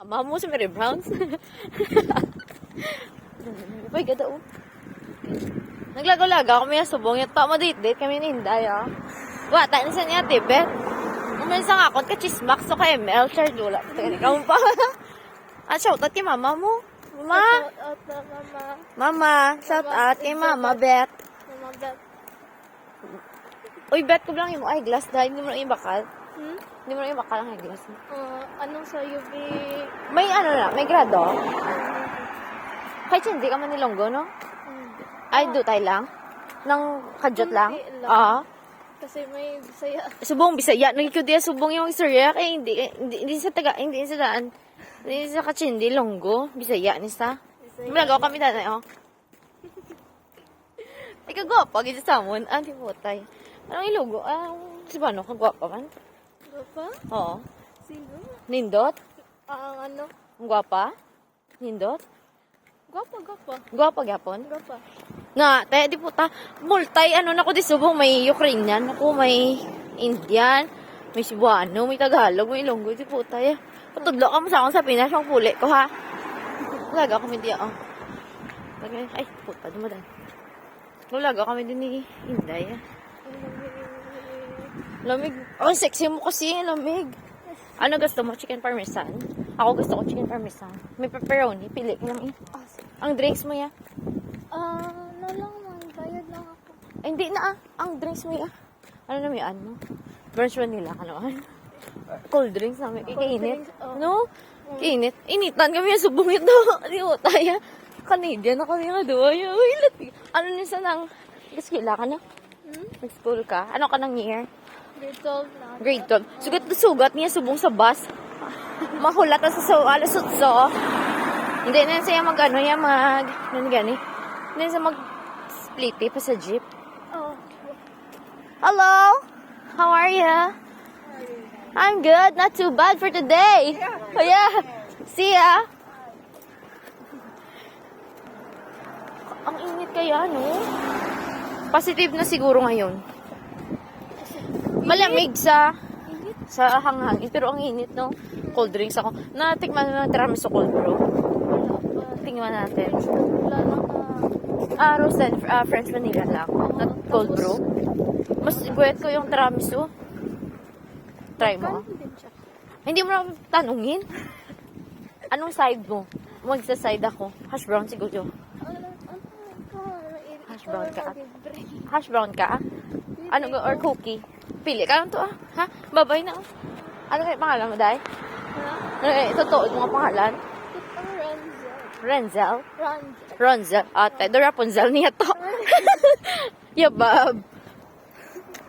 Mamo sa Mary Browns. Uy, gada oh. Naglagaw-laga kami sa subong. Yung tao mo date kami ni Hinday, ah. Wata, nisa niya, tibet. Umansa nga ako, ka-chismax, so ka ML, char, dula. Ikaw pa. Shout out kay mama mo. Mama. Shout out na mama. Mama, shout out kay mama, Bet. Mama Bet. Uy, Bet ko lang yung eyeglass dahil hindi mo lang yung bakal. Hindi mo lang yung bakal ang eyeglass mo. Anong sa UV? May ano na, may grado. Kahit hindi ka man nilonggo, no? Ay, dutay lang? Nang kadyot lang? Kunti lang. Oo. Kasi may Bisaya. Subong Bisaya, nagikudiya subong yung istorya kay hindi sa taga, hindi sa daan. Hindi sa Kachindi, Longgo, Bisaya ni sa. Bisaya. Malagaw kami daan oh. Ikaw gwapa gid sa amon, anti putay. Anong ilugo? Si Bano, kagwapa man? Gapa? Oo. Sino? Nindot? Ang ano? Ang gwapa? Nindot? Gapa. Gwapa gyapon? Gapa. Nga, tayo di puta, multay, ano na ko di subong, may Ukrainian, ako may Indian, may Cebuano, may Tagalog, may Ilonggo, di puta, ya. Patudlo ka mo sa akong sa Pinas, ang puli ko, ha? Laga kami di, oh. Ay, puta, dumadan. Laga kami din ni Inday, ya. Lamig. Oh, sexy mo kasi, lamig. Ano gusto mo? Chicken parmesan? Ako gusto ko chicken parmesan. May pepperoni, pili ka lang, eh. Ang drinks mo, ya. Na lang man. Bayad lang ako. Ay, hindi na ang drinks mo yan. Ano na may ano? Brunch vanilla ka naman. Cold drinks namin. Ikainit. drinks, oh. No? Kainit. Initan kami yung subong ito. Hindi mo tayo. Canadian na kami nga doon. Uy, latig. Ano nisa nang... Nag-school ka na? Nag-school ka? Ano ka nang year? Grade 12 na. Grade 12. Sugat na sugat niya subong sa bus. Mahulat na sa alasutso. Hindi na siya mag-ano yan ano gani? Hindi sa mag-split pa sa jeep. Oh. Hello? How are you? I'm good. Not too bad for today. Oh, yeah. See ya. Ang init kaya, no? Positive na siguro ngayon. Malamig sa hanghangin. Pero ang init, no? Cold drinks ako. Natikman na tiramisu cold brew. Tingnan natin. Wala na ka. Roasted French vanilla lang. Not cold brew. Mas buwet ko yung tiramisu. Try mo. Din siya. Hindi mo na tanungin. Anong side mo? Magsa-side ako. Hash brown siguro. Hash brown ka. Hash brown ka? Ano ba? Or cookie? Pili ka lang to ah. Ha? Babay na. Ano kayo pangalan mo, Day? Ha? Totoo mga pangalan? Renzel? Ronzel. Ate, do Rapunzel niya to. Yabab.